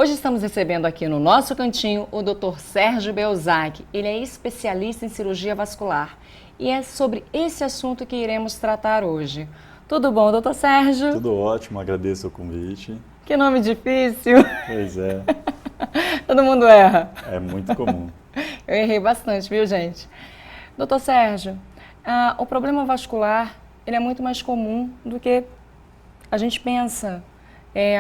Hoje estamos recebendo aqui no nosso cantinho o Dr. Sérgio Belzac. Ele é especialista em cirurgia vascular e é sobre esse assunto que iremos tratar hoje. Tudo bom, doutor Sérgio? Tudo ótimo, agradeço o convite. Que nome difícil. Pois é. Todo mundo erra. É muito comum. Eu errei bastante, viu, gente? Doutor Sérgio, o problema vascular ele é muito mais comum do que a gente pensa.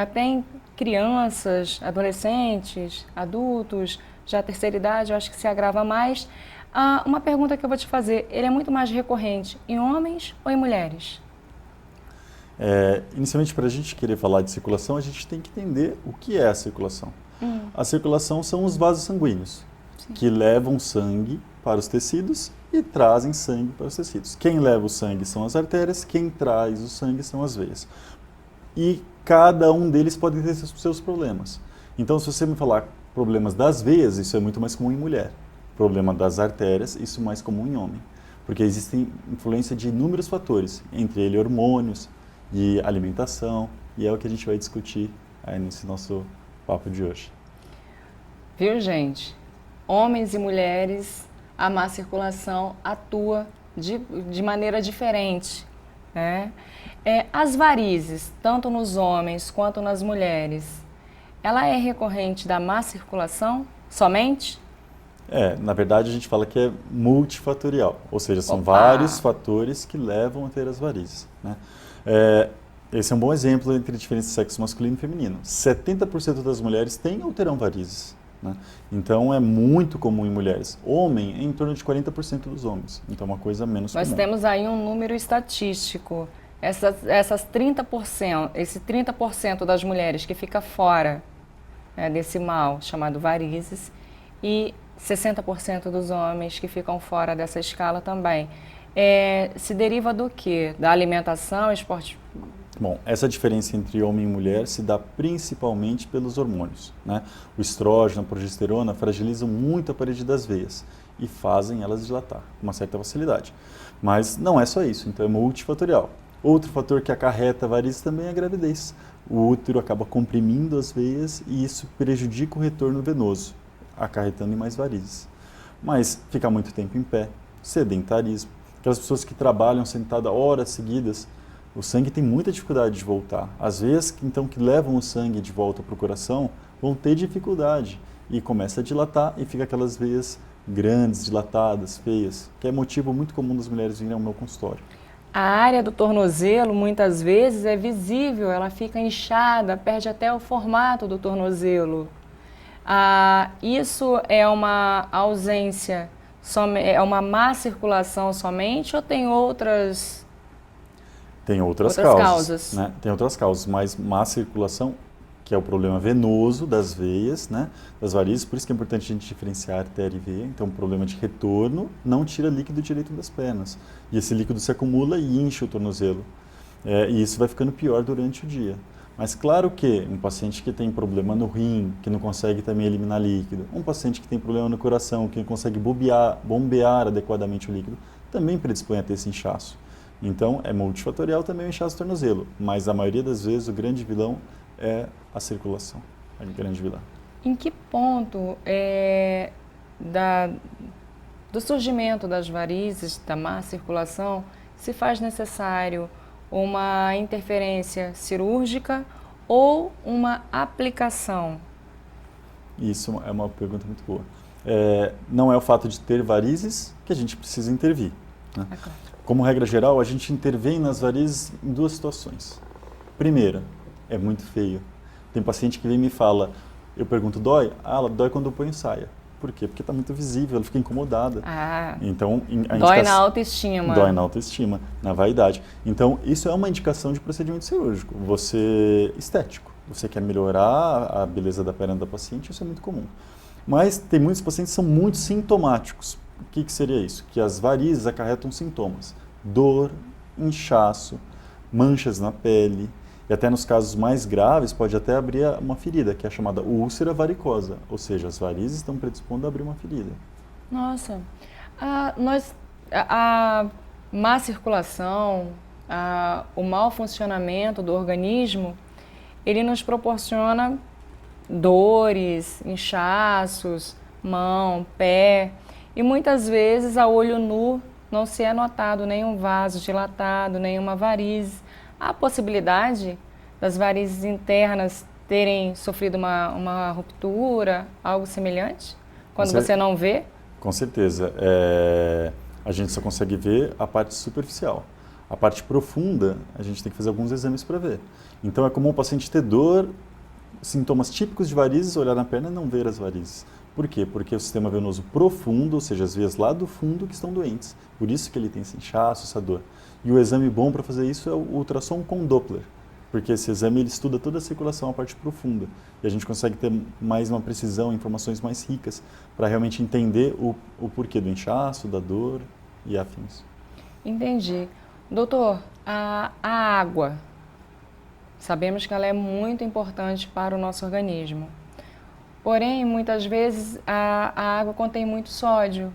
Até em crianças, adolescentes, adultos, já terceira idade, eu acho que se agrava mais. Uma pergunta que eu vou te fazer, ele é muito mais recorrente em homens ou em mulheres? Inicialmente, para a gente querer falar de circulação, a gente tem que entender o que é a circulação. A circulação são os vasos sanguíneos, que levam sangue para os tecidos e trazem sangue para os tecidos. Quem leva o sangue são as artérias, quem traz o sangue são as veias. E cada um deles pode ter seus problemas. Então, se você me falar problemas das veias, isso é muito mais comum em mulher. Problema das artérias, isso é mais comum em homem. Porque existem influência de inúmeros fatores, entre eles hormônios e alimentação, e é o que a gente vai discutir aí nesse nosso papo de hoje. Viu, gente? Homens e mulheres, a má circulação atua de maneira diferente, né? As varizes, tanto nos homens quanto nas mulheres, ela é recorrente da má circulação somente? Na verdade a gente fala que é multifatorial, ou seja, são Opa! vários fatores que levam a ter as varizes, né? Esse é um bom exemplo entre a diferença de sexo masculino e feminino. 70% das mulheres têm ou terão varizes, né? Então é muito comum em mulheres. Homem é em torno de 40% dos homens, então é uma coisa menos comum. Nós temos aí um número estatístico. Essas 30%, esse 30% das mulheres que fica fora desse mal chamado varizes e 60% dos homens que ficam fora dessa escala também. Se deriva do quê? Da alimentação, esporte? Bom, essa diferença entre homem e mulher se dá principalmente pelos hormônios, né? O estrógeno, a progesterona fragilizam muito a parede das veias e fazem elas dilatar com uma certa facilidade. Mas não é só isso, então é multifatorial. Outro fator que acarreta varizes também é a gravidez. O útero acaba comprimindo as veias e isso prejudica o retorno venoso, acarretando em mais varizes. Mas ficar muito tempo em pé, sedentarismo, aquelas pessoas que trabalham sentadas horas seguidas, o sangue tem muita dificuldade de voltar. As veias então, que levam o sangue de volta para o coração vão ter dificuldade e começa a dilatar e fica aquelas veias grandes, dilatadas, feias, que é motivo muito comum das mulheres virem ao meu consultório. A área do tornozelo, muitas vezes, é visível, ela fica inchada, perde até o formato do tornozelo. Isso é uma ausência, é uma má circulação somente ou tem outras causas? Né? Tem outras causas, mas má circulação, que é o problema venoso das veias, né? Das varizes, por isso que é importante a gente diferenciar artéria e veia. Então, o problema de retorno não tira líquido direito das pernas. E esse líquido se acumula e incha o tornozelo. E isso vai ficando pior durante o dia. Mas claro que um paciente que tem problema no rim, que não consegue também eliminar líquido, um paciente que tem problema no coração, que não consegue bombear adequadamente o líquido, também predispõe a ter esse inchaço. Então, é multifatorial também o inchaço do tornozelo, mas a maioria das vezes o grande vilão é a circulação, a grande vilã. Em que ponto do surgimento das varizes, da má circulação, se faz necessário uma interferência cirúrgica ou uma aplicação? Isso é uma pergunta muito boa. Não é o fato de ter varizes que a gente precisa intervir, né? Como regra geral, a gente intervém nas varizes em duas situações. Primeira, é muito feio. Tem paciente que vem e me fala, eu pergunto, dói? Ela dói quando eu ponho saia. Por quê? Porque está muito visível, ela fica incomodada. Então, dói na autoestima. Dói na autoestima, na vaidade. Então, isso é uma indicação de procedimento cirúrgico. Estético. Você quer melhorar a beleza da perna da paciente, isso é muito comum. Mas tem muitos pacientes que são muito sintomáticos. O que seria isso? Que as varizes acarretam sintomas. Dor, inchaço, manchas na pele. E até nos casos mais graves pode até abrir uma ferida, que é a chamada úlcera varicosa. Ou seja, as varizes estão predispondo a abrir uma ferida. Nossa, a má circulação, o mau funcionamento do organismo, ele nos proporciona dores, inchaços, mão, pé. E muitas vezes, a olho nu, não se é notado nenhum vaso dilatado, nenhuma varize. Há a possibilidade das varizes internas terem sofrido uma ruptura, algo semelhante, quando você não vê? Com certeza. A gente só consegue ver a parte superficial. A parte profunda, a gente tem que fazer alguns exames para ver. Então, é comum o paciente ter dor, sintomas típicos de varizes, olhar na perna e não ver as varizes. Por quê? Porque o sistema venoso profundo, ou seja, as veias lá do fundo que estão doentes. Por isso que ele tem esse inchaço, essa dor. E o exame bom para fazer isso é o ultrassom com Doppler. Porque esse exame ele estuda toda a circulação, a parte profunda. E a gente consegue ter mais uma precisão, informações mais ricas, para realmente entender o porquê do inchaço, da dor e afins. Entendi. Doutor, a água, sabemos que ela é muito importante para o nosso organismo. Porém, muitas vezes a água contém muito sódio.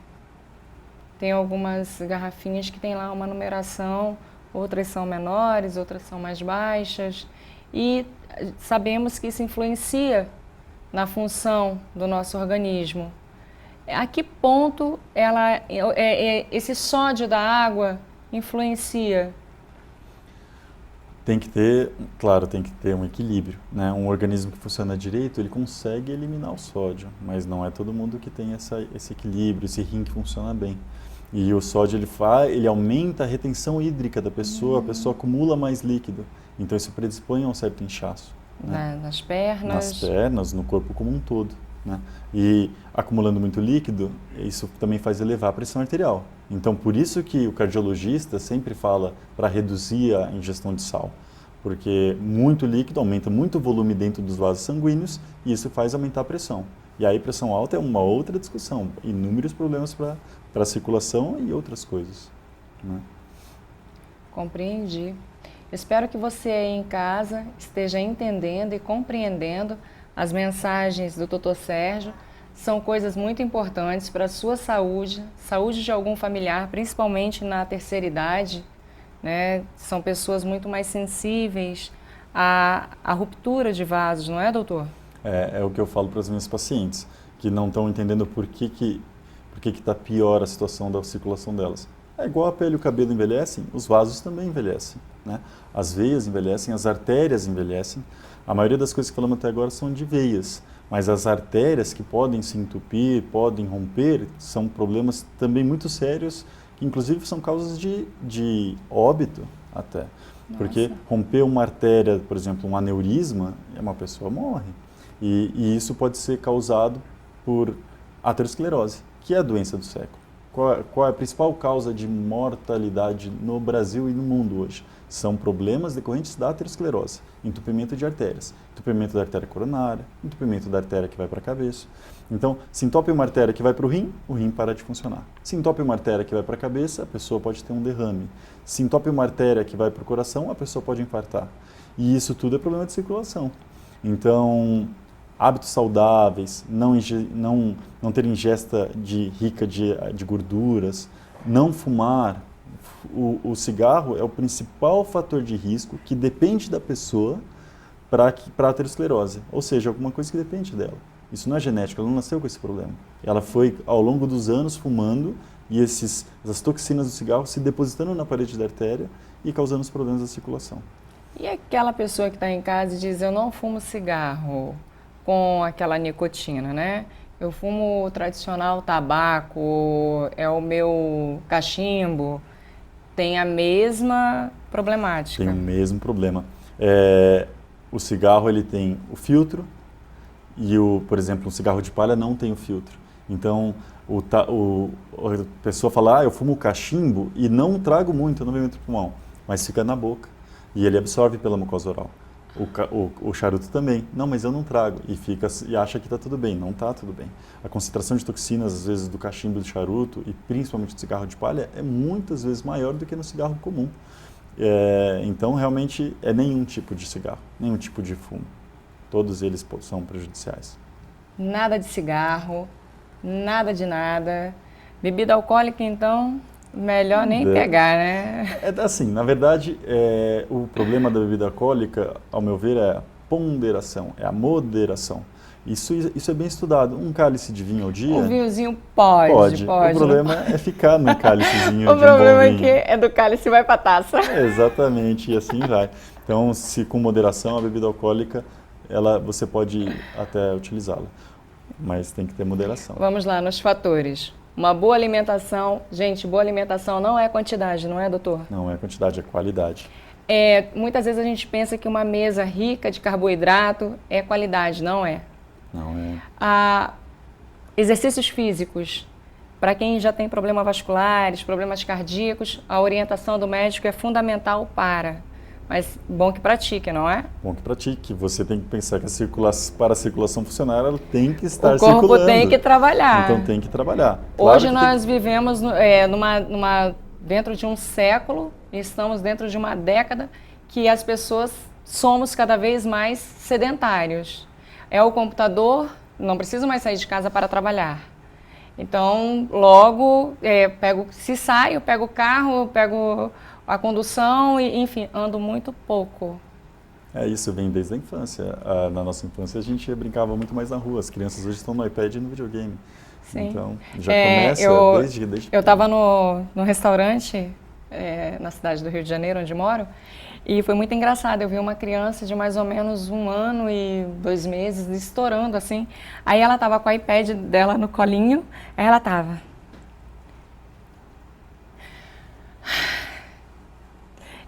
Tem algumas garrafinhas que tem lá uma numeração, outras são menores, outras são mais baixas. E sabemos que isso influencia na função do nosso organismo. A que ponto esse sódio da água influencia? Tem que ter, claro, tem que ter um equilíbrio, né? Um organismo que funciona direito, ele consegue eliminar o sódio, mas não é todo mundo que tem esse equilíbrio, esse rim que funciona bem. E o sódio, ele aumenta a retenção hídrica da pessoa, a pessoa acumula mais líquido, então isso predispõe a um certo inchaço. Né? Nas pernas? Nas pernas, no corpo como um todo. Né? E acumulando muito líquido, isso também faz elevar a pressão arterial. Então, por isso que o cardiologista sempre fala para reduzir a ingestão de sal, porque muito líquido aumenta muito o volume dentro dos vasos sanguíneos e isso faz aumentar a pressão. E aí, pressão alta é uma outra discussão, inúmeros problemas para a circulação e outras coisas. Né? Compreendi. Espero que você aí em casa esteja entendendo e compreendendo as mensagens do Dr. Sérgio. São coisas muito importantes para a sua saúde, saúde de algum familiar, principalmente na terceira idade, né? São pessoas muito mais sensíveis à ruptura de vasos, não é, doutor? É o que eu falo para os meus pacientes, que não estão entendendo por que está pior a situação da circulação delas. É igual a pele e o cabelo envelhecem, os vasos também envelhecem. Né? As veias envelhecem, as artérias envelhecem. A maioria das coisas que falamos até agora são de veias, mas as artérias que podem se entupir, podem romper, são problemas também muito sérios, que inclusive são causas de óbito até. Nossa. Porque romper uma artéria, por exemplo, um aneurisma, uma pessoa morre. E isso pode ser causado por aterosclerose, que é a doença do século. Qual é a principal causa de mortalidade no Brasil e no mundo hoje? São problemas decorrentes da aterosclerose, entupimento de artérias, entupimento da artéria coronária, entupimento da artéria que vai para a cabeça. Então, se entope uma artéria que vai para o rim para de funcionar. Se entope uma artéria que vai para a cabeça, a pessoa pode ter um derrame. Se entope uma artéria que vai para o coração, a pessoa pode infartar. E isso tudo é problema de circulação. Então, hábitos saudáveis, não ter ingesta rica de gorduras, não fumar. O cigarro é o principal fator de risco que depende da pessoa para a aterosclerose, ou seja, alguma coisa que depende dela. Isso não é genético, ela não nasceu com esse problema. Ela foi, ao longo dos anos, fumando e essas toxinas do cigarro se depositando na parede da artéria e causando os problemas da circulação. E aquela pessoa que está em casa e diz, eu não fumo cigarro com aquela nicotina, né? Eu fumo o tradicional tabaco, é o meu cachimbo, tem a mesma problemática. Tem o mesmo problema. O cigarro ele tem o filtro e, por exemplo, um cigarro de palha não tem o filtro. Então, a pessoa fala, eu fumo cachimbo e não trago muito, eu não venho muito pro pulmão, mas fica na boca e ele absorve pela mucosa oral. O charuto também. Não, mas eu não trago. E acha que está tudo bem. Não está tudo bem. A concentração de toxinas, às vezes, do cachimbo do charuto e principalmente do cigarro de palha é muitas vezes maior do que no cigarro comum. Então, realmente, é nenhum tipo de cigarro, nenhum tipo de fumo. Todos eles são prejudiciais. Nada de cigarro, nada de nada. Bebida alcoólica, então, melhor nem pegar, né? Assim, na verdade, o problema da bebida alcoólica, ao meu ver, é a ponderação, é a moderação. Isso é bem estudado. Um cálice de vinho ao dia? O vinhozinho pode. O problema é ficar no cálicezinho de um O bom problema é vinho. que é do cálice vai para a taça. Exatamente, e assim vai. Então, se com moderação a bebida alcoólica, você pode até utilizá-la, mas tem que ter moderação. Vamos lá, nos fatores. Uma boa alimentação. Gente, boa alimentação não é quantidade, não é, doutor? Não é quantidade, é qualidade. Muitas vezes a gente pensa que uma mesa rica de carboidrato é qualidade, não é? Não é. Exercícios físicos. Para quem já tem problemas vasculares, problemas cardíacos, a orientação do médico é fundamental mas bom que pratique, não é? Bom que pratique. Você tem que pensar que para a circulação funcionar, ela tem que estar circulando. O corpo circulando. tem que trabalhar. Então tem que trabalhar. Hoje nós vivemos dentro de um século, estamos dentro de uma década que as pessoas somos cada vez mais sedentários. É o computador, não preciso mais sair de casa para trabalhar. Então, logo, se saio, pego o carro, pego a condução e, enfim, ando muito pouco. Isso vem desde a infância. Na nossa infância, a gente brincava muito mais na rua. As crianças hoje estão no iPad e no videogame. Sim. Então, já começa desde Eu estava no restaurante, na cidade do Rio de Janeiro, onde moro, e foi muito engraçado. Eu vi uma criança de mais ou menos 1 ano e 2 meses, estourando assim. Aí ela estava com o iPad dela no colinho, aí ela estava...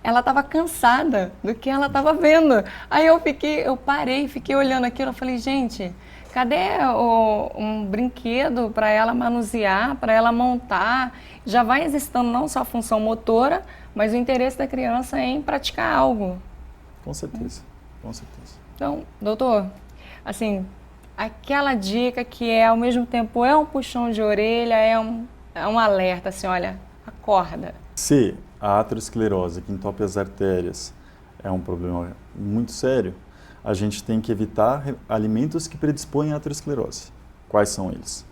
Ela estava cansada do que ela estava vendo. Aí eu parei, fiquei olhando aquilo, eu falei, gente, cadê um brinquedo para ela manusear, para ela montar? Já vai exercitando não só a função motora, mas o interesse da criança em praticar algo. Com certeza, com certeza. Então, doutor, assim, aquela dica que ao mesmo tempo é um puxão de orelha, é um alerta, assim, olha, acorda. Se a aterosclerose, que entope as artérias, é um problema muito sério, a gente tem que evitar alimentos que predispõem à aterosclerose. Quais são eles?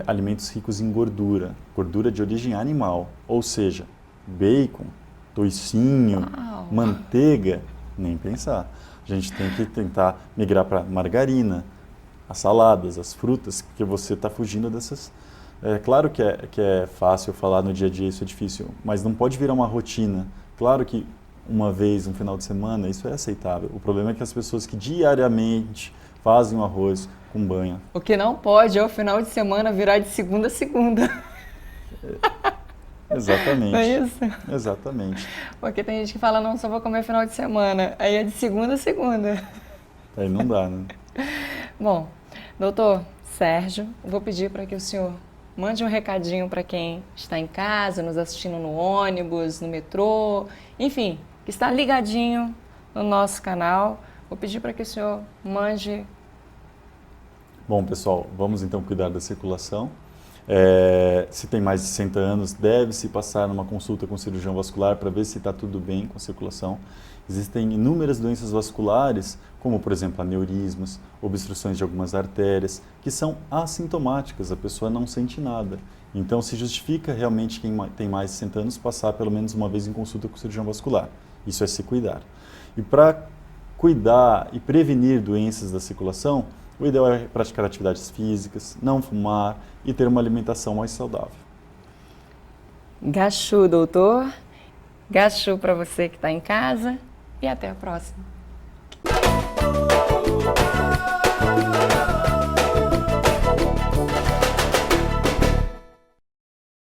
Alimentos ricos em gordura de origem animal, ou seja, bacon, toicinho, manteiga, nem pensar. A gente tem que tentar migrar para margarina, as saladas, as frutas, porque você está fugindo dessas... Claro que é fácil falar no dia a dia, isso é difícil, mas não pode virar uma rotina. Claro que uma vez, um final de semana, isso é aceitável. O problema é que as pessoas que diariamente fazem o arroz com banha. O que não pode é o final de semana virar de segunda a segunda. Exatamente. Não é isso? Exatamente. Porque tem gente que fala, não, só vou comer final de semana. Aí é de segunda a segunda. Aí não dá, né? Bom, doutor Sérgio, vou pedir para que o senhor mande um recadinho para quem está em casa, nos assistindo no ônibus, no metrô, enfim, que está ligadinho no nosso canal. Vou pedir para que o senhor mande. Bom, pessoal, vamos então cuidar da circulação. Se tem mais de 60 anos, deve-se passar numa consulta com o cirurgião vascular para ver se está tudo bem com a circulação. Existem inúmeras doenças vasculares, como por exemplo aneurismas, obstruções de algumas artérias, que são assintomáticas, a pessoa não sente nada. Então se justifica realmente quem tem mais de 60 anos passar pelo menos uma vez em consulta com o cirurgião vascular. Isso é se cuidar. E para cuidar e prevenir doenças da circulação, o ideal é praticar atividades físicas, não fumar e ter uma alimentação mais saudável. Gachu, doutor. Gachu para você que está em casa. E até a próxima.